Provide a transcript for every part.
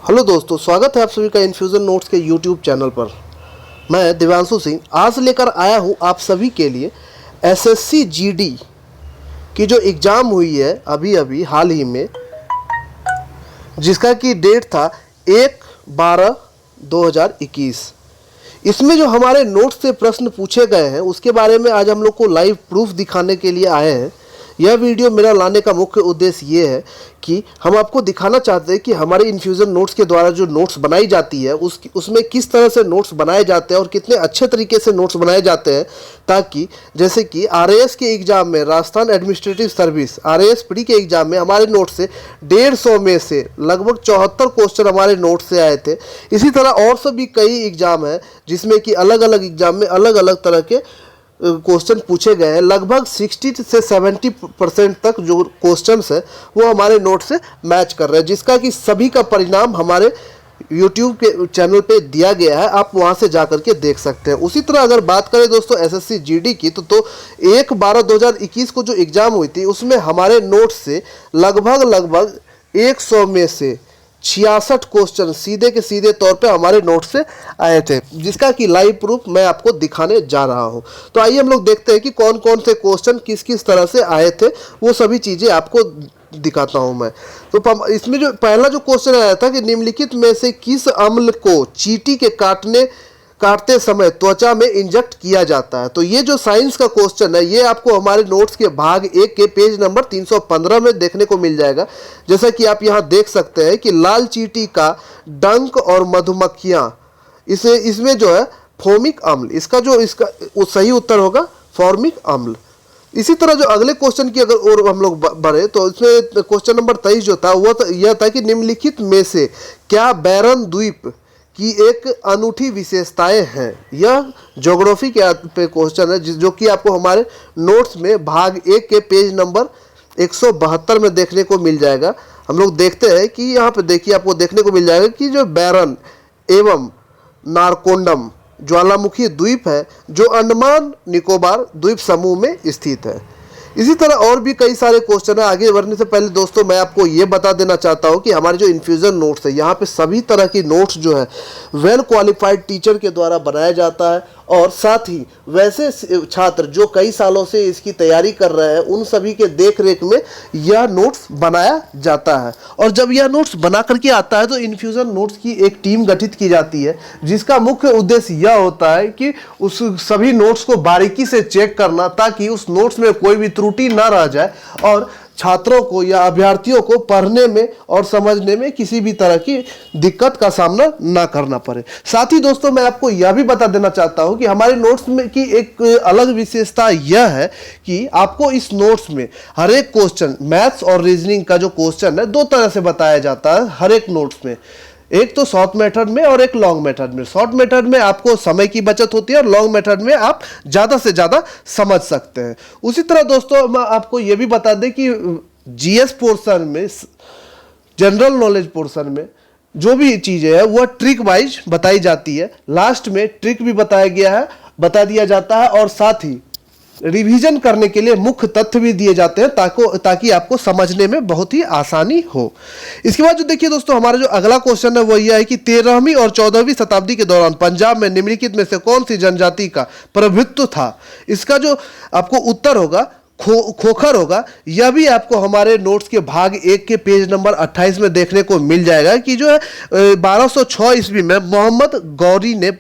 Hello दोस्तों, स्वागत है आप सभी का इन्फ्यूज़न नोट्स के यूट्यूब चैनल पर। मैं दिव्यांशु सिंह आज लेकर आया हूं आप सभी के लिए एसएससी जीडी की जो एग्ज़ाम हुई है अभी अभी हाल ही में, जिसका की डेट था 1/12/2021। इसमें जो हमारे नोट्स से प्रश्न पूछे गए हैं उसके बारे में आज हम लोग को लाइव प्रूफ दिखाने के लिए आए हैं। यह वीडियो मेरा लाने का मुख्य उद्देश्य ये है कि हम आपको दिखाना चाहते हैं कि हमारे इन्फ्यूज़न नोट्स के द्वारा जो नोट्स बनाई जाती है उसमें किस तरह से नोट्स बनाए जाते हैं और कितने अच्छे तरीके से नोट्स बनाए जाते हैं, ताकि जैसे कि आरएएस के एग्ज़ाम में, Rajasthan administrative service RAS pre के एग्ज़ाम में हमारे नोट से 150 में से लगभग 74 क्वेश्चन हमारे नोट से आए थे। इसी तरह और सभी कई एग्ज़ाम है जिसमें कि अलग अलग एग्ज़ाम में अलग अलग तरह के क्वेश्चन पूछे गए हैं। लगभग 60 से 70% तक जो क्वेश्चंस है वो हमारे नोट से मैच कर रहे हैं, जिसका कि सभी का परिणाम हमारे YouTube के चैनल पे दिया गया है, आप वहां से जाकर के देख सकते हैं। उसी तरह अगर बात करें दोस्तों एसएससी जीडी की तो 1/12/2021 को जो एग्ज़ाम हुई थी उसमें हमारे नोट से लगभग 100 में से 66 क्वेश्चन सीधे के सीधे तौर पे हमारे नोट से आए थे, जिसका कि लाइव प्रूफ मैं आपको दिखाने जा रहा हूं। तो आइए हम लोग देखते हैं कि कौन कौन से क्वेश्चन किस किस तरह से आए थे, वो सभी चीज़ें आपको दिखाता हूं मैं। तो इसमें जो पहला जो क्वेश्चन आया था कि निम्नलिखित में से किस अम्ल को चींटी के काटते समय त्वचा में इंजेक्ट किया जाता है। तो ये जो साइंस का क्वेश्चन है ये आपको हमारे नोट्स के भाग 1 के पेज नंबर 315 में देखने को मिल जाएगा। जैसा कि आप यहाँ देख सकते हैं कि लाल चींटी का डंक और मधुमक्खियाँ, इसमें जो है फॉर्मिक अम्ल, इसका सही उत्तर होगा फॉर्मिक अम्ल। इसी तरह जो अगले क्वेश्चन की अगर और हम लोग बढ़े तो इसमें क्वेश्चन नंबर 23 जो था वो यह था कि निम्नलिखित में से क्या बैरन द्वीप की एक अनूठी विशेषताएं हैं। यह ज्योग्राफी के पे क्वेश्चन है जो कि आपको हमारे नोट्स में भाग 1 के पेज नंबर 172 में देखने को मिल जाएगा। हम लोग देखते हैं कि यहाँ पे देखिए आपको देखने को मिल जाएगा कि जो बैरन एवं नारकोंडम ज्वालामुखी द्वीप है जो अंडमान निकोबार द्वीप समूह में स्थित है। इसी तरह और भी कई सारे क्वेश्चन है। आगे बढ़ने से पहले दोस्तों मैं आपको ये बता देना चाहता हूँ कि हमारे जो इन्फ्यूज़न नोट्स है यहाँ पे सभी तरह की नोट्स जो है वेल क्वालिफाइड टीचर के द्वारा बनाया जाता है, और साथ ही वैसे छात्र जो कई सालों से इसकी तैयारी कर रहे हैं उन सभी के देख रेख में यह नोट्स बनाया जाता है। और जब यह नोट्स बना करके आता है तो इन्फ्यूज़न नोट्स की एक टीम गठित की जाती है, जिसका मुख्य उद्देश्य यह होता है कि उस सभी नोट्स को बारीकी से चेक करना, ताकि उस नोट्स में कोई भी त्रुटि ना रह जाए और छात्रों को या अभ्यर्थियों को पढ़ने में और समझने में किसी भी तरह की दिक्कत का सामना ना करना पड़े। साथ ही दोस्तों मैं आपको यह भी बता देना चाहता हूं कि हमारे नोट्स में की एक अलग विशेषता यह है कि आपको इस नोट्स में हर एक क्वेश्चन, मैथ्स और रीजनिंग का जो क्वेश्चन है 2 तरह से बताया जाता है हर एक नोट्स में। एक तो शॉर्ट मेथड में और एक लॉन्ग मेथड में। शॉर्ट मेथड में आपको समय की बचत होती है और लॉन्ग मेथड में आप ज़्यादा से ज़्यादा समझ सकते हैं। उसी तरह दोस्तों मैं आपको ये भी बता दें कि जीएस पोर्शन में, जनरल नॉलेज पोर्शन में जो भी चीज़ें हैं वह ट्रिक वाइज बताई जाती है। लास्ट में ट्रिक भी बता दिया जाता है और साथ ही रिवीजन करने के लिए मुख्य तथ्य भी दिए जाते हैं ताकि आपको समझने में बहुत ही आसानी हो। इसके बाद जो देखिए दोस्तों हमारा जो अगला क्वेश्चन है वो यह है कि 13वीं और 14वीं शताब्दी के दौरान पंजाब में निम्नलिखित में से कौन सी जनजाति का प्रभुत्व था। इसका जो आपको उत्तर होगा खोखर होगा। यह भी आपको हमारे नोट्स के भाग 1 के पेज नंबर 28 में देखने को मिल जाएगा कि जो है 1206 ईस्वी में मोहम्मद गौरी ने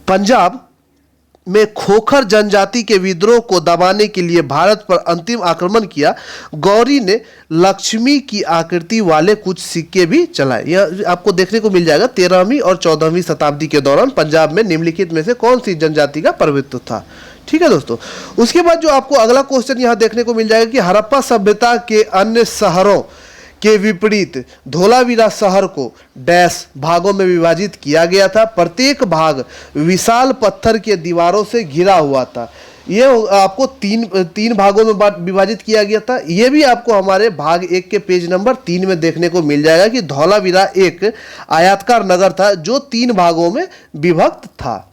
पंजाब में खोखर जनजाति के विद्रोह को दबाने के लिए भारत पर अंतिम आक्रमण किया। गौरी ने लक्ष्मी की आकृति वाले कुछ सिक्के भी चलाए। यह आपको देखने को मिल जाएगा 13वीं और 14वीं शताब्दी के दौरान पंजाब में निम्नलिखित में से कौन सी जनजाति का प्रभुत्व था। ठीक है दोस्तों, उसके बाद जो आपको अगला क्वेश्चन यहाँ देखने को मिल जाएगा कि हड़प्पा सभ्यता के अन्य शहरों के विपरीत धोलावीरा शहर को डैश भागों में विभाजित किया गया था। प्रत्येक भाग विशाल पत्थर के दीवारों से घिरा हुआ था। यह आपको तीन भागों में विभाजित किया गया था। यह भी आपको हमारे भाग 1 के पेज नंबर 3 में देखने को मिल जाएगा कि धौलावीरा एक आयताकार नगर था जो 3 भागों में विभक्त था।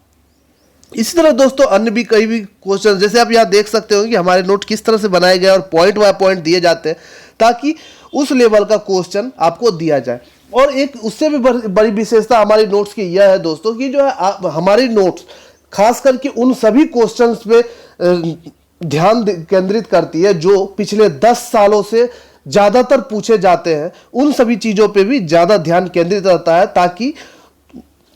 इसी तरह दोस्तों अन्य भी कई भी क्वेश्चन, जैसे आप यहाँ देख सकते हो कि हमारे नोट किस तरह से बनाए गए और पॉइंट बाय पॉइंट दिए जाते हैं, ताकि उस लेवल का क्वेश्चन आपको दिया जाए। और एक उससे भी बड़ी विशेषता हमारी नोट्स की यह है दोस्तों कि जो है हमारी नोट्स खास करके उन सभी क्वेश्चंस पे ध्यान केंद्रित करती है जो पिछले 10 सालों से ज़्यादातर पूछे जाते हैं। उन सभी चीज़ों पे भी ज़्यादा ध्यान केंद्रित रहता है, ताकि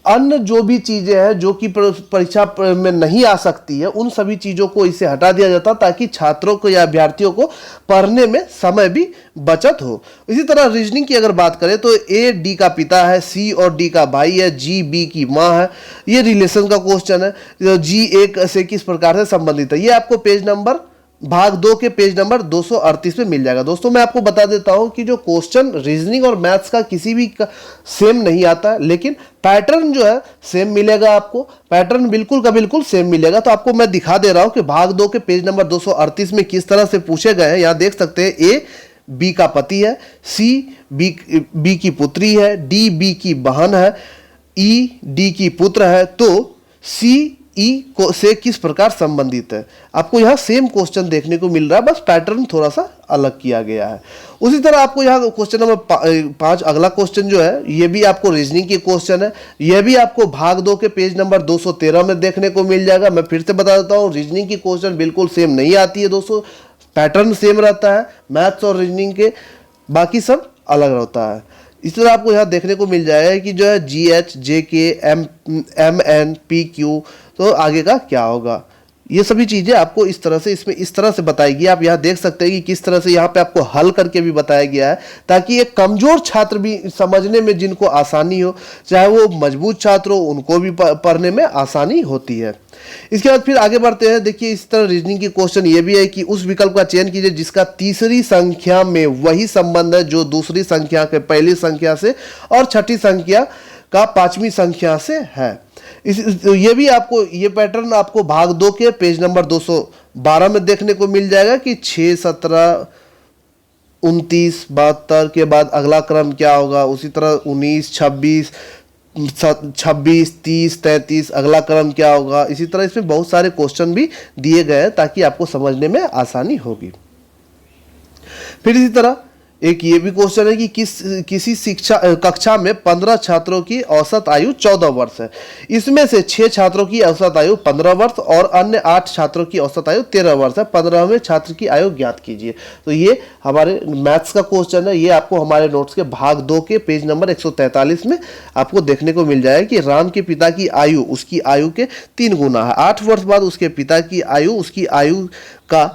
अन्य जो भी चीज़ें हैं जो कि परीक्षा में नहीं आ सकती है, उन सभी चीज़ों को इसे हटा दिया जाता, ताकि छात्रों को या अभ्यर्थियों को पढ़ने में समय भी बचत हो। इसी तरह रीजनिंग की अगर बात करें तो ए डी का पिता है, सी और डी का भाई है, जी बी की माँ है, ये रिलेशन का क्वेश्चन है। जी एक से किस प्रकार से संबंधित है, ये आपको पेज नंबर भाग 2 के पेज नंबर 238 में मिल जाएगा। दोस्तों मैं आपको बता देता हूं कि जो क्वेश्चन रीजनिंग और मैथ्स का किसी भी का सेम नहीं आता है, लेकिन पैटर्न जो है सेम मिलेगा। आपको पैटर्न बिल्कुल का बिल्कुल सेम मिलेगा। तो आपको मैं दिखा दे रहा हूं कि भाग 2 के पेज नंबर 238 में किस तरह से पूछे गए हैं। यहां देख सकते हैं ए बी का पति है, सी बी की पुत्री है, डी बी की बहन है, ई डी की पुत्र है, तो सी ई को से किस प्रकार संबंधित है। आपको यहाँ सेम क्वेश्चन देखने को मिल रहा है, बस पैटर्न थोड़ा सा अलग किया गया है। उसी तरह आपको यहाँ क्वेश्चन नंबर 5 अगला क्वेश्चन जो है ये भी आपको रीजनिंग के क्वेश्चन है। यह भी आपको भाग 2 के पेज नंबर 213 में देखने को मिल जाएगा। मैं फिर से बता देता हूँ, रीजनिंग की क्वेश्चन बिल्कुल सेम नहीं आती है दोस्तों, पैटर्न सेम रहता है। मैथ्स और रीजनिंग के बाकी सब अलग रहता है। इस तरह आपको यहाँ देखने को मिल जाएगा कि जो है जी एच जे के एम एन पी क्यू, तो आगे का क्या होगा, ये सभी चीज़ें आपको इस तरह से इसमें इस तरह से बताएगी। आप यहाँ देख सकते हैं कि किस तरह से यहाँ पे आपको हल करके भी बताया गया है, ताकि एक कमज़ोर छात्र भी समझने में जिनको आसानी हो, चाहे वो मजबूत छात्र हो, उनको भी पढ़ने में आसानी होती है। इसके बाद फिर आगे बढ़ते हैं। देखिए इस तरह रीजनिंग की क्वेश्चन ये भी है कि उस विकल्प का चयन कीजिए जिसका तीसरी संख्या में वही संबंध है जो दूसरी संख्या के पहली संख्या से और छठी संख्या का पांचवी संख्या से है। ये भी आपको ये पैटर्न आपको भाग 2 के पेज नंबर 212 में देखने को मिल जाएगा कि 6, 17, 29, 72 के बाद अगला क्रम क्या होगा। उसी तरह 19, 26, 30, 33 अगला क्रम क्या होगा। इसी तरह इसमें बहुत सारे क्वेश्चन भी दिए गए हैं ताकि आपको समझने में आसानी होगी। फिर इसी तरह एक ये भी क्वेश्चन है कि किसी कक्षा में 15 छात्रों की औसत आयु 14 वर्ष है। इसमें से 6 छात्रों की औसत आयु 15 वर्ष और अन्य 8 छात्रों की औसत आयु 13 वर्ष है। 15वें छात्र की आयु ज्ञात कीजिए। तो ये हमारे मैथ्स का क्वेश्चन है। ये आपको हमारे नोट्स के भाग 2 के पेज नंबर 143 में आपको देखने को मिल जाएगा कि राम के पिता की आयु उसकी आयु के 3 गुना है। 8 वर्ष बाद उसके पिता की आयु उसकी आयु का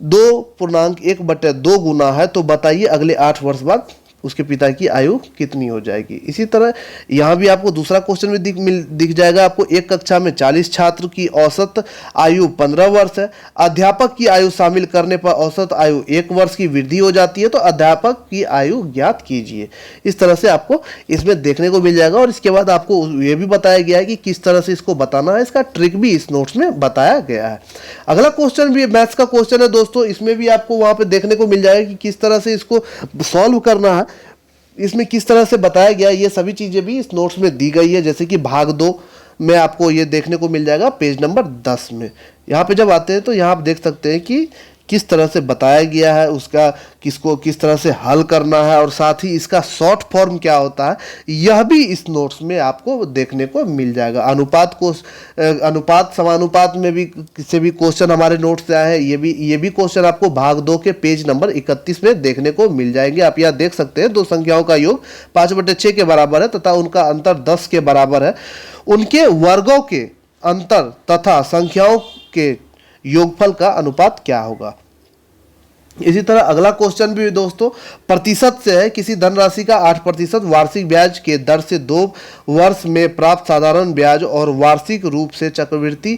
2.1/2 गुना है। तो बताइए अगले 8 वर्ष बाद उसके पिता की आयु कितनी हो जाएगी। इसी तरह यहाँ भी आपको दूसरा क्वेश्चन भी दिख जाएगा। आपको एक कक्षा में 40 छात्र की औसत आयु 15 वर्ष है। अध्यापक की आयु शामिल करने पर औसत आयु 1 वर्ष की वृद्धि हो जाती है। तो अध्यापक की आयु ज्ञात कीजिए। इस तरह से आपको इसमें देखने को मिल जाएगा। और इसके बाद आपको ये भी बताया गया है कि किस तरह से इसको बताना है। इसका ट्रिक भी इस नोट्स में बताया गया है। अगला क्वेश्चन भी मैथ्स का क्वेश्चन है दोस्तों। इसमें भी आपको वहाँ पे देखने को मिल जाएगा कि किस तरह से इसको सॉल्व करना है। इसमें किस तरह से बताया गया, ये सभी चीज़ें भी इस नोट्स में दी गई है। जैसे कि भाग 2 में आपको ये देखने को मिल जाएगा पेज नंबर 10 में। यहाँ पे जब आते हैं तो यहाँ आप देख सकते हैं कि किस तरह से बताया गया है, उसका किसको किस तरह से हल करना है, और साथ ही इसका शॉर्ट फॉर्म क्या होता है, यह भी इस नोट्स में आपको देखने को मिल जाएगा। अनुपात समानुपात में भी से भी क्वेश्चन हमारे नोट्स से आए हैं। ये भी क्वेश्चन आपको भाग 2 के पेज नंबर 31 में देखने को मिल जाएंगे। आप यहाँ देख सकते हैं 2 संख्याओं का योग 5/6 के बराबर है तथा उनका अंतर 10 के बराबर है। उनके वर्गों के अंतर तथा संख्याओं के योगफल का अनुपात क्या होगा। इसी तरह अगला क्वेश्चन भी दोस्तों प्रतिशत से है। किसी धनराशि का 8% वार्षिक ब्याज के दर से 2 वर्ष में प्राप्त साधारण ब्याज और वार्षिक रूप से चक्रवृद्धि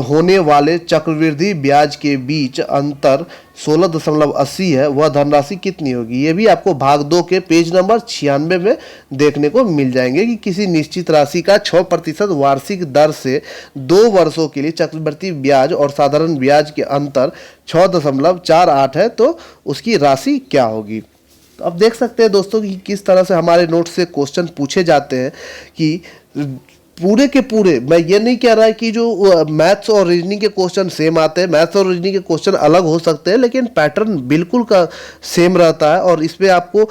होने वाले चक्रवृद्धि ब्याज के बीच अंतर 16.80 है, वह धनराशि कितनी होगी। ये भी आपको भाग 2 के पेज नंबर 96 में देखने को मिल जाएंगे कि किसी निश्चित राशि का 6% वार्षिक दर से 2 वर्षों के लिए चक्रवृद्धि ब्याज और साधारण ब्याज के अंतर 6.48 है, तो उसकी राशि क्या होगी। तो अब देख सकते हैं दोस्तों कि किस तरह से हमारे नोट से क्वेश्चन पूछे जाते हैं कि पूरे के पूरे, मैं ये नहीं कह रहा है कि जो मैथ्स और रीजनिंग के क्वेश्चन सेम आते हैं, मैथ्स और रीजनिंग के क्वेश्चन अलग हो सकते हैं, लेकिन पैटर्न बिल्कुल का सेम रहता है। और इसमें आपको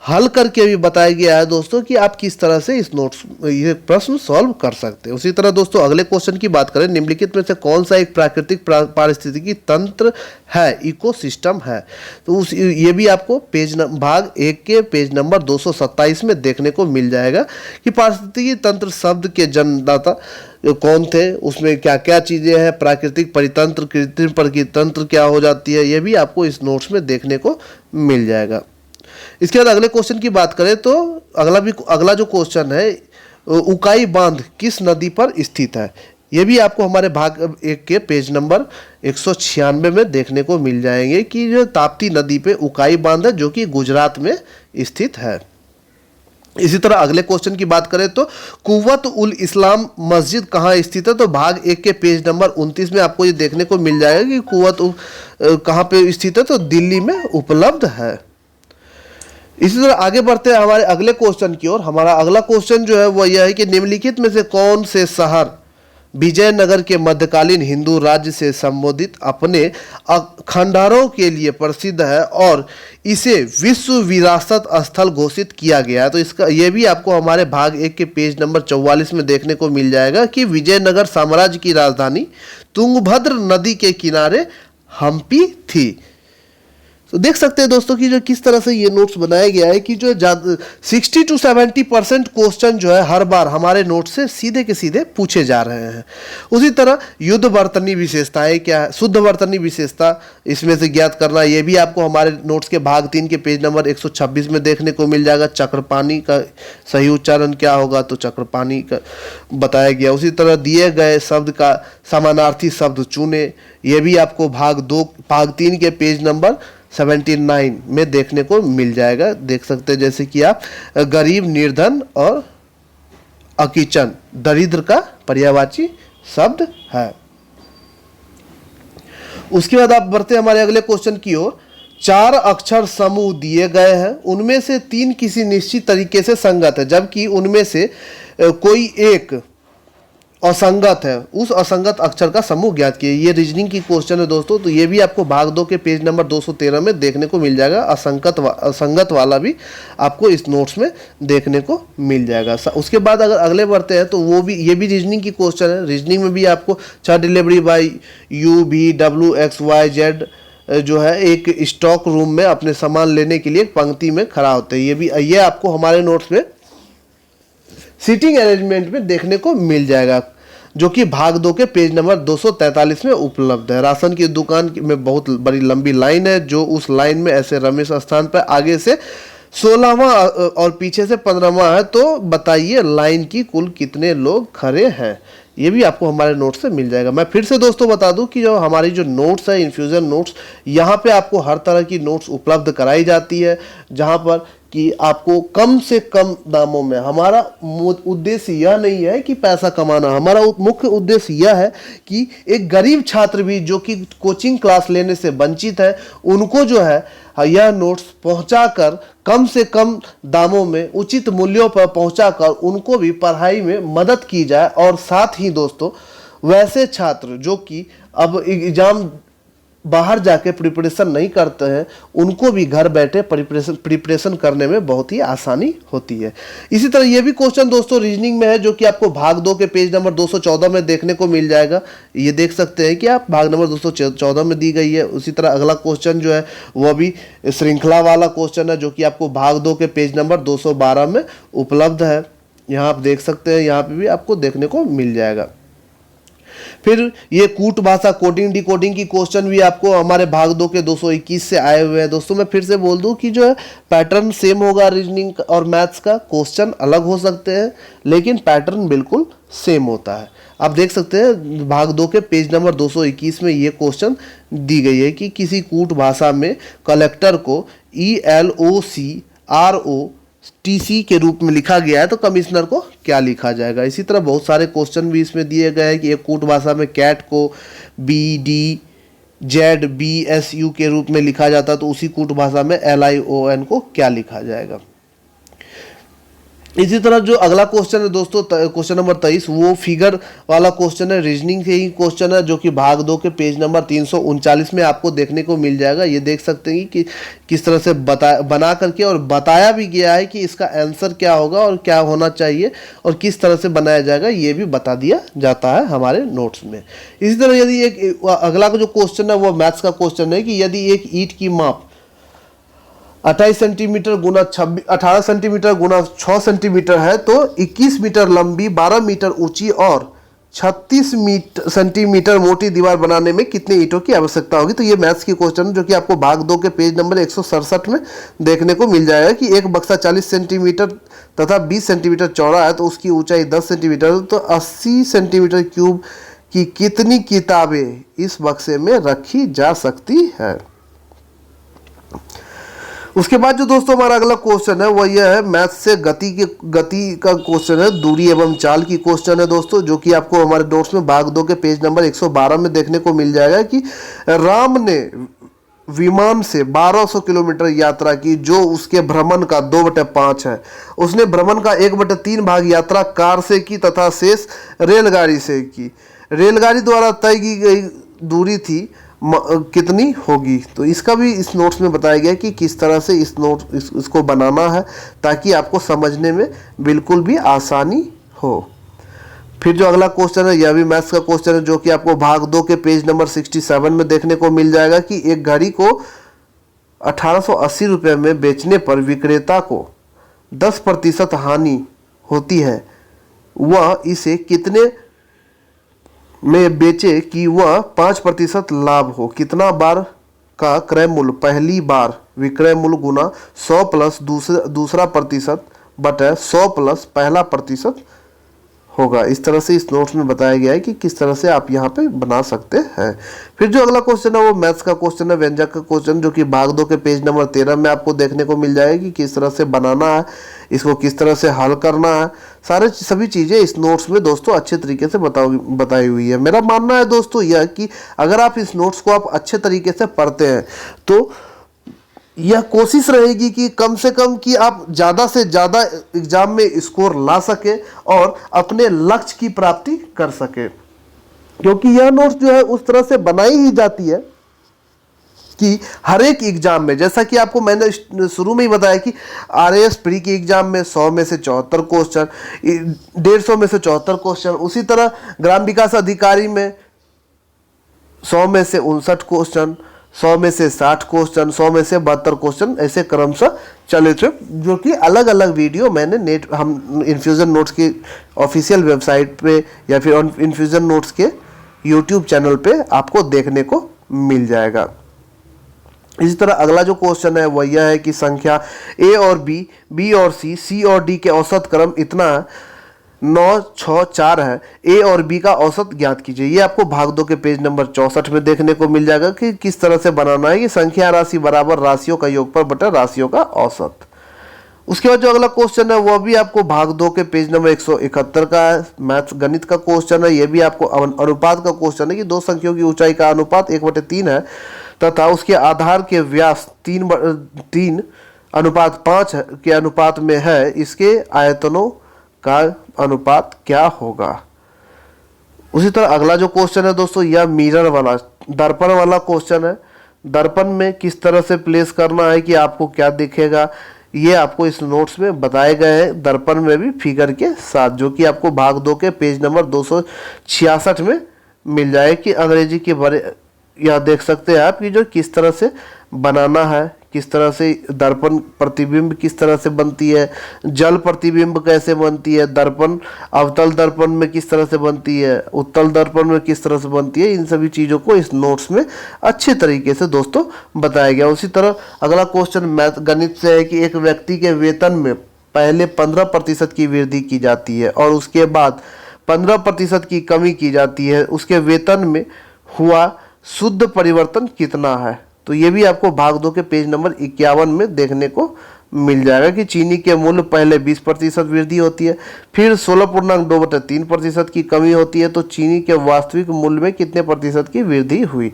हल करके भी बताया गया है दोस्तों कि आप किस तरह से इस नोट्स ये प्रश्न सॉल्व कर सकते हैं। उसी तरह दोस्तों अगले क्वेश्चन की बात करें, निम्नलिखित में से कौन सा एक प्राकृतिक पारिस्थितिकी तंत्र है, इकोसिस्टम है। तो उस ये भी आपको भाग 1 के पेज नंबर 227 में देखने को मिल जाएगा कि पारिस्थितिकी तंत्र शब्द के जन्मदाता कौन थे, उसमें क्या क्या चीज़ें हैं, प्राकृतिक परितंत्र, कृत्रिम परितंत्र क्या हो जाती है, ये भी आपको इस नोट्स में देखने को मिल जाएगा। इसके बाद अगले क्वेश्चन की बात करें तो अगला जो क्वेश्चन है, उकाई बांध किस नदी पर स्थित है। ये भी आपको हमारे भाग 1 के पेज नंबर 196 में देखने को मिल जाएंगे कि जो ताप्ती नदी पे उकाई बांध है जो कि गुजरात में स्थित है। इसी तरह अगले क्वेश्चन की बात करें तो कुव्वत उल इस्लाम मस्जिद कहाँ स्थित है। तो भाग 1 के पेज नंबर 29 में आपको ये देखने को मिल जाएगा कि कुव्वत कहाँ पे स्थित है, तो दिल्ली में उपलब्ध है। इसी तरह आगे बढ़ते हैं हमारे अगले क्वेश्चन की ओर। हमारा अगला क्वेश्चन जो है वो यह है कि निम्नलिखित में से कौन से शहर विजयनगर के मध्यकालीन हिंदू राज्य से संबोधित अपने खंडहरों के लिए प्रसिद्ध है और इसे विश्व विरासत स्थल घोषित किया गया है। तो इसका ये भी आपको हमारे भाग 1 के पेज नंबर 44 में देखने को मिल जाएगा कि विजयनगर साम्राज्य की राजधानी तुंगभद्र नदी के किनारे हम्पी थी। तो देख सकते हैं दोस्तों कि जो किस तरह से ये नोट्स बनाया गया है कि जो 60 to 70% क्वेश्चन जो है हर बार हमारे नोट से सीधे के सीधे पूछे जा रहे हैं। उसी तरह युद्ध वर्तनी विशेषताएं क्या है, शुद्ध वर्तनी विशेषता इसमें से ज्ञात करना, ये भी आपको हमारे नोट्स के भाग 3 के पेज नंबर 126 में देखने को मिल जाएगा। चक्रपाणी का सही उच्चारण क्या होगा, तो चक्रपाणी का बताया गया। उसी तरह दिए गए शब्द का समानार्थी शब्द चुने, ये भी आपको भाग 3 के पेज नंबर 79 में देखने को मिल जाएगा। देख सकते हैं जैसे कि आप गरीब, निर्धन और अकिचन दरिद्र का पर्यायवाची शब्द है। उसके बाद आप बढ़ते हमारे अगले क्वेश्चन की ओर। 4 अक्षर समूह दिए गए हैं, उनमें से 3 किसी निश्चित तरीके से संगत है जबकि उनमें से कोई एक असंगत है। उस असंगत अक्षर का समूह ज्ञात किए। ये रीजनिंग की क्वेश्चन है दोस्तों, तो ये भी आपको भाग 2 के पेज नंबर 213 में देखने को मिल जाएगा। असंगत वाला भी आपको इस नोट्स में देखने को मिल जाएगा। उसके बाद अगर अगले बढ़ते हैं तो ये भी रीजनिंग की क्वेश्चन है। रीजनिंग में भी आपको डिलीवरी बाई UVWXYZ जो है एक स्टॉक रूम में अपने सामान लेने के लिए पंक्ति में खड़ा होते हैं। ये आपको हमारे नोट्स में सीटिंग अरेंजमेंट में देखने को मिल जाएगा, जो कि भाग 2 के पेज नंबर 243 में उपलब्ध है। राशन की दुकान में बहुत बड़ी लंबी लाइन है, जो उस लाइन में ऐसे रमेश स्थान पर आगे से 16वां और पीछे से 15वां है। तो बताइए लाइन की कुल कितने लोग खड़े हैं। ये भी आपको हमारे नोट्स से मिल जाएगा। मैं फिर से दोस्तों बता दूं कि जो हमारी जो नोट्स है इन्फ्यूजन नोट्स, यहाँ पे आपको हर तरह की नोट्स उपलब्ध कराई जाती है, जहाँ पर कि आपको कम से कम दामों में। हमारा उद्देश्य यह नहीं है कि पैसा कमाना, हमारा मुख्य उद्देश्य यह है कि एक गरीब छात्र भी जो कि कोचिंग क्लास लेने से वंचित है, उनको जो है यह नोट्स पहुंचाकर कम से कम दामों में उचित मूल्यों पर पहुंचाकर उनको भी पढ़ाई में मदद की जाए। और साथ ही दोस्तों वैसे छात्र जो कि अब एग्जाम बाहर जाके प्रिपरेशन नहीं करते हैं, उनको भी घर बैठे प्रिपरेशन करने में बहुत ही आसानी होती है। इसी तरह ये भी क्वेश्चन दोस्तों रीजनिंग में है, जो कि आपको भाग 2 के पेज नंबर 214 में देखने को मिल जाएगा। ये देख सकते हैं कि आप भाग नंबर 214 में दी गई है। उसी तरह अगला क्वेश्चन जो है वह भी श्रृंखला वाला क्वेश्चन है, जो कि आपको भाग 2 के पेज नंबर 212 में उपलब्ध है। यहाँ आप देख सकते हैं, यहाँ पे भी आपको देखने को मिल जाएगा। फिर ये कूट भाषा कोडिंग डिकोडिंग की क्वेश्चन भी आपको हमारे भाग 2 के 221 से आए हुए हैं। दोस्तों मैं फिर से बोल दूं कि जो है पैटर्न सेम होगा, रीजनिंग और मैथ्स का क्वेश्चन अलग हो सकते हैं लेकिन पैटर्न बिल्कुल सेम होता है। आप देख सकते हैं भाग 2 के पेज नंबर 221 में ये क्वेश्चन दी गई है कि किसी कूट भाषा में कलेक्टर को ELOCROTC के रूप में लिखा गया है, तो कमिश्नर को क्या लिखा जाएगा। इसी तरह बहुत सारे क्वेश्चन भी इसमें दिए गए हैं कि एक कूट भाषा में कैट को BDZBSU के रूप में लिखा जाता है, तो उसी कूट भाषा में LION को क्या लिखा जाएगा। इसी तरह जो अगला क्वेश्चन है दोस्तों, क्वेश्चन नंबर 23, वो फिगर वाला क्वेश्चन है, रीजनिंग से ही क्वेश्चन है, जो कि भाग 2 के पेज नंबर 339 में आपको देखने को मिल जाएगा। ये देख सकते हैं कि किस तरह से बना करके और बताया भी गया है कि इसका आंसर क्या होगा और क्या होना चाहिए और किस तरह से बनाया जाएगा, ये भी बता दिया जाता है हमारे नोट्स में। इसी तरह यदि एक अगला जो क्वेश्चन है वो मैथ्स का क्वेश्चन है कि यदि एक ईंट की माप 28 सेंटीमीटर गुना 18 सेंटीमीटर गुना 6 सेंटीमीटर है तो 21 मीटर लंबी, 12 मीटर ऊंची और 36 सेंटीमीटर मोटी दीवार बनाने में कितने ईंटों की आवश्यकता होगी। तो ये मैथ्स की क्वेश्चन है जो कि आपको भाग 2 के पेज नंबर 167 में देखने को मिल जाएगा कि एक बक्सा 40 सेंटीमीटर तथा 20 सेंटीमीटर चौड़ा है तो उसकी ऊंचाई 10 सेंटीमीटर, तो 80 सेंटीमीटर क्यूब की कितनी किताबें इस बक्से में रखी जा सकती है। उसके बाद जो दोस्तों हमारा अगला क्वेश्चन है वो यह है मैथ से गति का क्वेश्चन है, दूरी एवं चाल की क्वेश्चन है दोस्तों, जो कि आपको हमारे नोट्स में भाग 2 के पेज नंबर 112 में देखने को मिल जाएगा कि राम ने विमान से 1200 किलोमीटर यात्रा की जो उसके भ्रमण का 2/5 है। उसने भ्रमण का 1/3 भाग यात्रा कार से की तथा शेष रेलगाड़ी से की। रेलगाड़ी द्वारा तय की गई दूरी थी कितनी होगी। तो इसका भी इस नोट्स में बताया गया कि किस तरह से इसको बनाना है ताकि आपको समझने में बिल्कुल भी आसानी हो। फिर जो अगला क्वेश्चन है यह भी मैथ्स का क्वेश्चन है जो कि आपको भाग 2 के पेज नंबर 67 में देखने को मिल जाएगा कि एक घड़ी को 1880 रुपये में बेचने पर विक्रेता को 10% हानि होती है, वह इसे कितने में बेचे कि वह 5% लाभ हो। कितना बार का क्रय मूल्य पहली बार विक्रय मूल्य गुना 100 प्लस दूसरा प्रतिशत बटे 100 प्लस पहला प्रतिशत होगा। इस तरह से इस नोट्स में बताया गया है कि किस तरह से आप यहाँ पे बना सकते हैं। फिर जो अगला क्वेश्चन है वो मैथ्स का क्वेश्चन है, व्यंजक का क्वेश्चन, जो कि भाग 2 के पेज नंबर 13 में आपको देखने को मिल जाएगा कि किस तरह से बनाना है, इसको किस तरह से हल करना है। सभी चीज़ें इस नोट्स में दोस्तों अच्छे तरीके से बताई हुई है। मेरा मानना है दोस्तों यह कि अगर आप इस नोट्स को आप अच्छे तरीके से पढ़ते हैं तो यह कोशिश रहेगी कि कम से कम कि आप ज़्यादा से ज़्यादा एग्जाम में स्कोर ला सके और अपने लक्ष्य की प्राप्ति कर सके, क्योंकि यह नोट्स जो है उस तरह से बनाई ही जाती है कि हर एक एग्जाम में, जैसा कि आपको मैंने शुरू में ही बताया कि RAS प्री के एग्जाम में 100 में से 74 क्वेश्चन, 150 में से 74 क्वेश्चन, उसी तरह ग्राम विकास अधिकारी में 100 में से 59 क्वेश्चन, 100 में से 60 क्वेश्चन, 100 में से 72 क्वेश्चन, ऐसे क्रमशः चले थे, जो कि अलग अलग वीडियो मैंने हम इन्फ्यूज़न नोट्स की ऑफिशियल वेबसाइट पे या फिर इन्फ्यूज़न नोट्स के यूट्यूब चैनल पे आपको देखने को मिल जाएगा। इसी तरह अगला जो क्वेश्चन है वह यह है कि संख्या A और B और C और D के औसत क्रम इतना 9, 6, 4 है। A और B का औसत ज्ञात कीजिए। ये आपको भाग 2 के पेज नंबर 64 में देखने को मिल जाएगा कि किस तरह से बनाना है कि संख्या राशि बराबर राशियों का योगफल बटा राशियों का औसत। उसके बाद जो अगला क्वेश्चन है वह भी आपको भाग 2 के पेज नंबर 171 का है, मैथ्स गणित का क्वेश्चन है। यह भी आपको अनुपात का क्वेश्चन है कि दो संख्याओं की ऊंचाई का अनुपात 1/3 है तथा उसके आधार के व्यास 3:5 के अनुपात में है, इसके आयतनों का अनुपात क्या होगा। उसी तरह अगला जो क्वेश्चन है दोस्तों यह मिरर वाला, दर्पण वाला क्वेश्चन है। दर्पण में किस तरह से प्लेस करना है कि आपको क्या दिखेगा, ये आपको इस नोट्स में बताए गए हैं, दर्पण में भी फिगर के साथ, जो कि आपको भाग 2 के पेज नंबर 266 में मिल जाए कि अंग्रेजी के बारे यह देख सकते हैं आप कि जो किस तरह से बनाना है, किस तरह से दर्पण प्रतिबिंब किस तरह से बनती है, जल प्रतिबिंब कैसे बनती है, दर्पण अवतल दर्पण में किस तरह से बनती है, उत्तल दर्पण में किस तरह से बनती है, इन सभी चीज़ों को इस नोट्स में अच्छे तरीके से दोस्तों बताया गया। उसी तरह अगला क्वेश्चन मैथ गणित से है कि एक व्यक्ति के वेतन में पहले 15% की वृद्धि की जाती है और उसके बाद 15% की कमी की जाती है, उसके वेतन में हुआ शुद्ध परिवर्तन कितना है। तो ये भी आपको भाग 2 के पेज नंबर 51 में देखने को मिल जाएगा कि चीनी के मूल्य पहले 20% वृद्धि होती है, फिर 16.2/3% की कमी होती है, तो चीनी के वास्तविक मूल्य में कितने प्रतिशत की वृद्धि हुई।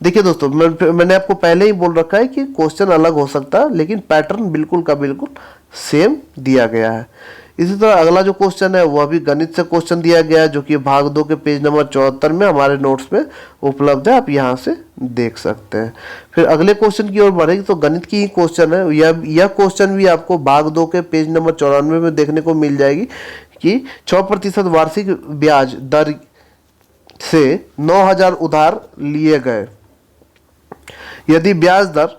देखिए दोस्तों मैंने आपको पहले ही बोल रखा है कि क्वेश्चन अलग हो सकता है लेकिन पैटर्न बिल्कुल का बिल्कुल सेम दिया गया है। इसी तरह अगला जो क्वेश्चन है वह भी गणित से क्वेश्चन दिया गया है, जो कि भाग 2 के पेज नंबर 74 में हमारे नोट्स में उपलब्ध है, आप यहाँ से देख सकते हैं। फिर अगले क्वेश्चन की ओर बढ़ेगी तो गणित की ही क्वेश्चन है। यह क्वेश्चन भी आपको भाग 2 के पेज नंबर 94 में देखने को मिल जाएगी कि 6% वार्षिक ब्याज दर से 9,000 उधार लिए गए। यदि ब्याज दर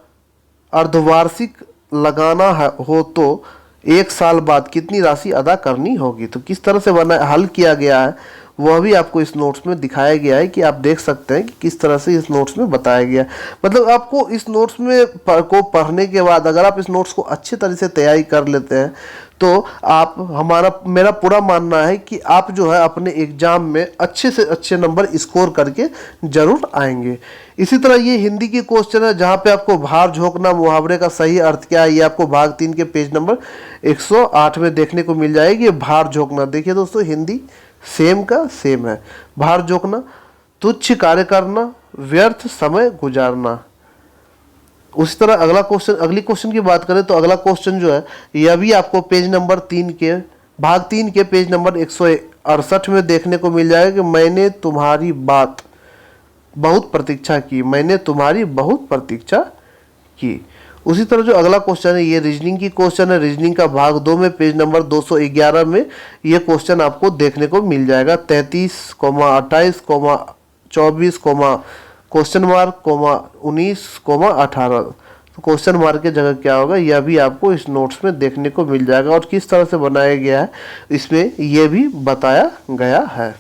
अर्धवार्षिक लगाना हो तो 1 साल बाद कितनी राशि अदा करनी होगी। तो किस तरह से बना हल किया गया है वह भी आपको इस नोट्स में दिखाया गया है, कि आप देख सकते हैं कि किस तरह से इस नोट्स में बताया गया है। मतलब आपको इस नोट्स में को पढ़ने के बाद अगर आप इस नोट्स को अच्छी तरह से तैयारी कर लेते हैं तो आप मेरा पूरा मानना है कि आप जो है अपने एग्जाम में अच्छे से अच्छे नंबर स्कोर करके जरूर आएंगे। इसी तरह ये हिंदी की क्वेश्चन है, जहाँ पे आपको भार झोंकना मुहावरे का सही अर्थ क्या है, ये आपको भाग 3 के पेज नंबर 108 में देखने को मिल जाएगी। भार झोंकना, देखिए दोस्तों, हिंदी सेम का सेम है। भार झोंकना, तुच्छ कार्य करना, व्यर्थ समय गुजारना। उसी तरह अगली क्वेश्चन की बात करें तो अगला क्वेश्चन जो है यह भी आपको पेज नंबर 3 के भाग 3 के पेज नंबर 168 में देखने को मिल जाएगा कि मैंने तुम्हारी बात बहुत प्रतीक्षा की, मैंने तुम्हारी बहुत प्रतीक्षा की। उसी तरह जो अगला क्वेश्चन है ये रीजनिंग की क्वेश्चन है। रीजनिंग का भाग 2 में पेज नंबर 211 में ये क्वेश्चन आपको देखने को मिल जाएगा। 33, 28, 24, क्वेश्चन मार्क, 19, 18। तो क्वेश्चन मार्क की जगह क्या होगा यह भी आपको इस नोट्स में देखने को मिल जाएगा, और किस तरह से बनाया गया है इसमें यह भी बताया गया है।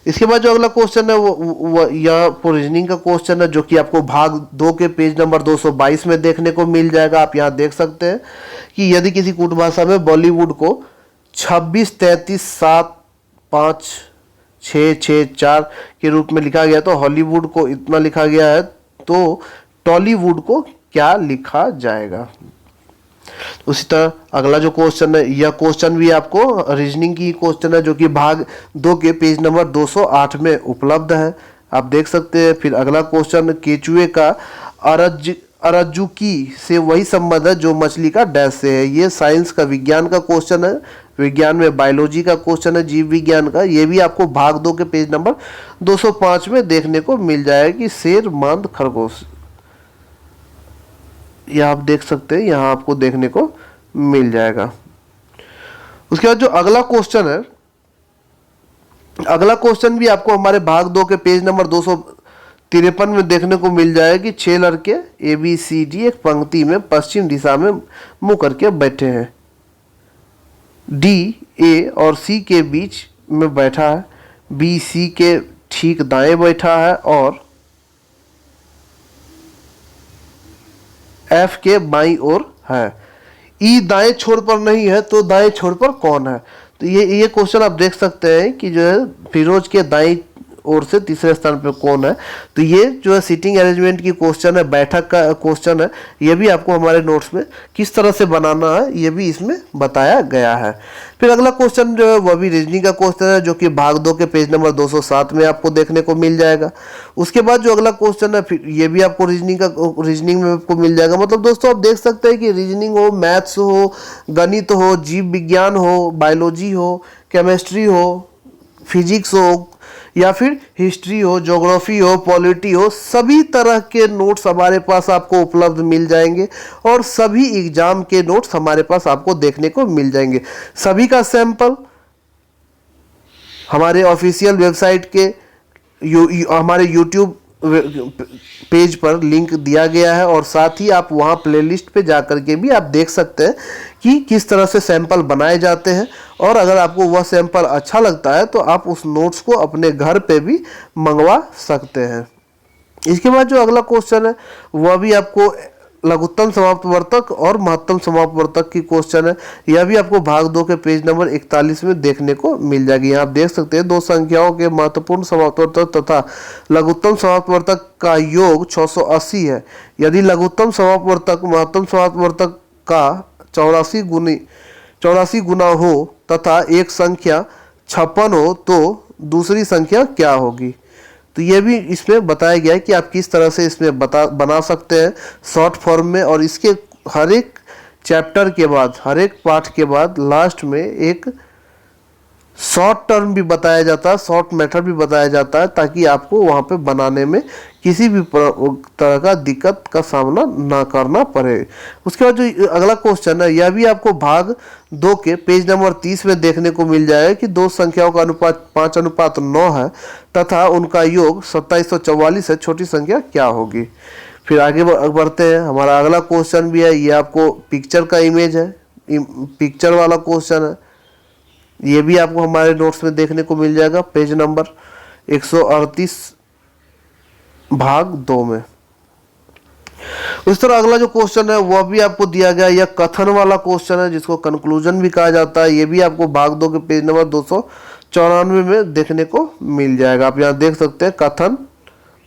इसके बाद जो अगला क्वेश्चन है वो यह रीजनिंग का क्वेश्चन है, जो कि आपको भाग 2 के पेज नंबर 222 में देखने को मिल जाएगा। आप यहाँ देख सकते हैं कि यदि किसी कूट भाषा में बॉलीवुड को 26, 33, 7, 5, 6, 6, 4 के रूप में लिखा गया तो हॉलीवुड को इतना लिखा गया है, तो टॉलीवुड को क्या लिखा जाएगा। उसी तरह अगला जो क्वेश्चन है यह क्वेश्चन भी आपको रीजनिंग की क्वेश्चन है, जो कि भाग 2 के पेज नंबर 208 में उपलब्ध है, आप देख सकते हैं। फिर अगला क्वेश्चन, केचुए का अरजुकी से वही संबंध है जो मछली का डैश से है। ये साइंस का विज्ञान का क्वेश्चन है, विज्ञान में बायोलॉजी का क्वेश्चन है, जीव विज्ञान का। ये भी आपको भाग 2 के पेज नंबर 205 में देखने को मिल जाएगा कि शेर, मांद, खरगोश, यह आप देख सकते हैं, यहाँ आपको देखने को मिल जाएगा। उसके बाद जो अगला क्वेश्चन है, अगला क्वेश्चन भी आपको हमारे भाग 2 के पेज नंबर 253 में देखने को मिल जाएगा कि 6 लड़के ABCD एक पंक्ति में पश्चिम दिशा में मुंह करके बैठे हैं। D A और C के बीच में बैठा है, B C के ठीक दाएं बैठा है और F के बाईं ओर है। E दाएं छोर पर नहीं है तो दाएं छोर पर कौन है। तो ये क्वेश्चन आप देख सकते हैं कि जो है फिरोज के दाईं ओर से तीसरे स्थान पर कौन है। तो ये जो है सीटिंग अरेंजमेंट की क्वेश्चन है, बैठक का क्वेश्चन है। ये भी आपको हमारे नोट्स में किस तरह से बनाना है ये भी इसमें बताया गया है। फिर अगला क्वेश्चन जो है वह भी रीजनिंग का क्वेश्चन है, जो कि भाग 2 के पेज नंबर 207 में आपको देखने को मिल जाएगा। उसके बाद जो अगला क्वेश्चन है फिर ये भी आपको रीजनिंग में आपको मिल जाएगा। मतलब दोस्तों आप देख सकते हैं कि रीजनिंग हो, मैथ्स हो, गणित हो, जीव विज्ञान हो, बायोलॉजी हो, केमिस्ट्री हो, फिजिक्स हो, या फिर हिस्ट्री हो, ज्योग्राफी हो, पॉलिटी हो, सभी तरह के नोट्स हमारे पास आपको उपलब्ध मिल जाएंगे और सभी एग्जाम के नोट्स हमारे पास आपको देखने को मिल जाएंगे। सभी का सैंपल हमारे ऑफिशियल वेबसाइट के हमारे यूट्यूब पेज पर लिंक दिया गया है, और साथ ही आप वहां प्लेलिस्ट पे जाकर के भी आप देख सकते हैं कि किस तरह से सैंपल बनाए जाते हैं। और अगर आपको वह सैंपल अच्छा लगता है तो आप उस नोट्स को अपने घर पे भी मंगवा सकते हैं। इसके बाद जो अगला क्वेश्चन है वह भी आपको लघुत्तम समाप्तवर्तक और महत्तम समाप्तवर्तक की क्वेश्चन है। यह भी आपको भाग 2 के पेज नंबर 41 में देखने को मिल जाएगी। यहाँ आप देख सकते हैं दो संख्याओं के महत्वपूर्ण समाप्तवर्तक तथा लघुत्तम समाप्तवर्तक का योग 680 है। यदि लघुत्तम समाप्तवर्तक महत्तम समाप्तवर्तक का 84 गुना हो तथा एक संख्या 56 हो तो दूसरी संख्या क्या होगी। तो ये भी इसमें बताया गया है कि आप किस तरह से इसमें बना सकते हैं शॉर्ट फॉर्म में, और इसके हर एक चैप्टर के बाद, हर एक पाठ के बाद लास्ट में एक शॉर्ट टर्म भी बताया जाता है, शॉर्ट मेथड भी बताया जाता है, ताकि आपको वहाँ पे बनाने में किसी भी तरह का दिक्कत का सामना ना करना पड़े। उसके बाद जो अगला क्वेश्चन है, यह भी आपको भाग 2 के पेज नंबर 30 में देखने को मिल जाएगा कि दो संख्याओं का अनुपात 5:9 है तथा उनका योग 2744 है, छोटी संख्या क्या होगी। फिर आगे बढ़ते हैं, हमारा अगला क्वेश्चन भी है, ये आपको पिक्चर का इमेज है, पिक्चर वाला क्वेश्चन है, ये भी आपको हमारे नोट्स में देखने को मिल जाएगा पेज नंबर 138 भाग 2 में। उस तरह अगला जो क्वेश्चन है वह भी आपको दिया गया, यह कथन वाला क्वेश्चन है जिसको कंक्लूजन भी कहा जाता है। ये भी आपको भाग 2 के पेज नंबर 294 में देखने को मिल जाएगा। आप यहाँ देख सकते हैं कथन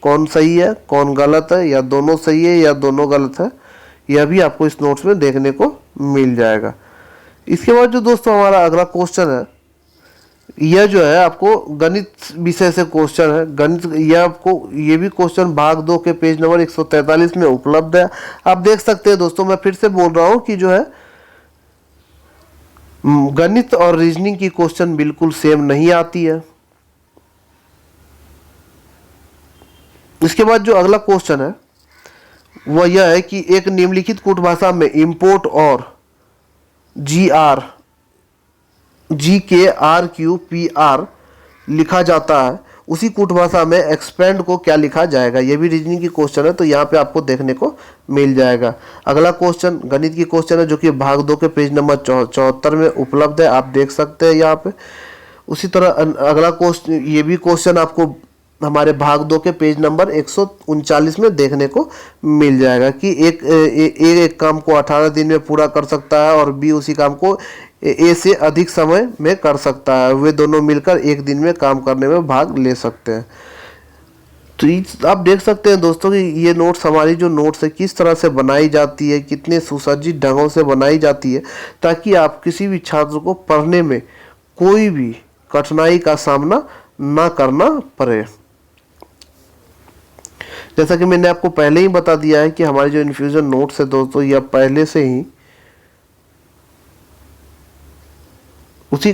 कौन सही है कौन गलत है, या दोनों सही है या दोनों गलत है, यह भी आपको इस नोट्स में देखने को मिल जाएगा। इसके बाद जो दोस्तों हमारा अगला क्वेश्चन है, यह जो है आपको गणित विषय से क्वेश्चन है। गणित यह आपको ये भी क्वेश्चन भाग 2 के पेज नंबर 143 में उपलब्ध है। आप देख सकते हैं दोस्तों, मैं फिर से बोल रहा हूं कि जो है गणित और रीजनिंग की क्वेश्चन बिल्कुल सेम नहीं आती है। इसके बाद जो अगला क्वेश्चन है वह यह है कि एक निम्नलिखित कूट भाषा में इंपोर्ट और GKRQPR लिखा जाता है, उसी कूट भाषा में एक्सपेंड को क्या लिखा जाएगा। यह भी रीजनिंग की क्वेश्चन है, तो यहाँ पे आपको देखने को मिल जाएगा। अगला क्वेश्चन गणित की क्वेश्चन है जो कि भाग 2 के पेज नंबर 74 में उपलब्ध है, आप देख सकते हैं यहाँ पे। उसी तरह अगला क्वेश्चन, ये भी क्वेश्चन आपको हमारे भाग 2 के पेज नंबर 139 में देखने को मिल जाएगा कि एक काम को 18 दिन में पूरा कर सकता है और बी उसी काम को ए से अधिक समय में कर सकता है, वे दोनों मिलकर एक दिन में काम करने में भाग ले सकते हैं। तो आप देख सकते हैं दोस्तों कि ये नोट्स, हमारी जो नोट्स है किस तरह से बनाई जाती है, कितने सुसज्जित ढंगों से बनाई जाती है, ताकि आप किसी भी छात्र को पढ़ने में कोई भी कठिनाई का सामना ना करना पड़े। जैसा कि मैंने आपको पहले ही बता दिया है कि हमारी जो इन्फ्यूजन नोट्स है दोस्तों, यह पहले से ही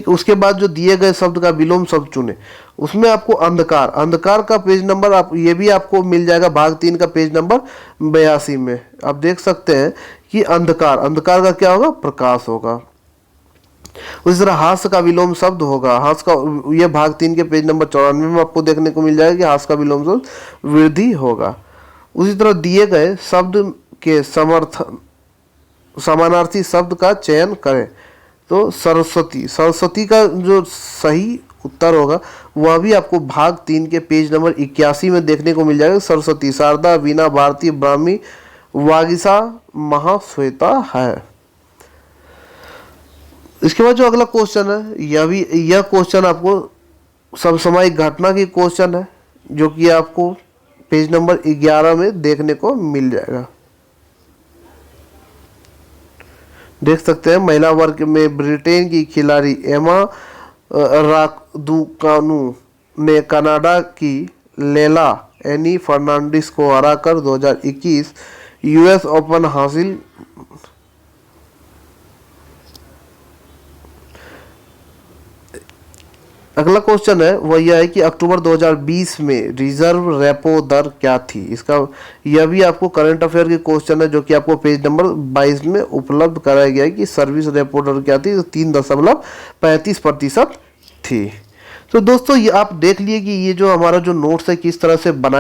उसके बाद जो दिए गए शब्द का विलोम शब्द चुने, उसमें आपको अंधकार का पेज नंबर आप ये भी आपको मिल जाएगा भाग 3 का पेज नंबर 82 में। आप देख सकते हैं कि अंधकार का क्या होगा, प्रकाश होगा। उसी तरह हास्य का विलोम शब्द होगा, हास्य का, यह भाग 3 के पेज नंबर 94 में आपको देखने को मिल जाएगा कि हास्य का विलोम शब्द वृद्धि होगा। उसी तरह दिए गए शब्द के समानार्थी शब्द का चयन करें, तो सरस्वती का जो सही उत्तर होगा वह भी आपको भाग 3 के पेज नंबर 81 में देखने को मिल जाएगा। सरस्वती शारदा वीणा भारती ब्राह्मी वागीसा महाश्वेता है। इसके बाद जो अगला क्वेश्चन है, यह क्वेश्चन आपको समसामयिक घटना की क्वेश्चन है जो कि आपको पेज नंबर 11 में देखने को मिल जाएगा। देख सकते हैं महिला वर्ग में ब्रिटेन की खिलाड़ी एमा रादुकानु ने कनाडा की लेला एनी फर्नांडिस को हराकर 2021 यूएस ओपन हासिल। अगला क्वेश्चन है वह यह है कि अक्टूबर 2020 में रिजर्व रेपो दर क्या थी। इसका यह भी आपको करंट अफेयर के क्वेश्चन है जो कि आपको पेज नंबर 22 में उपलब्ध कराया गया है कि सर्विस रेपो दर क्या थी, तो 3.35% थी। तो दोस्तों ये आप देख लिए कि ये जो हमारा जो नोट्स है किस तरह से बनाया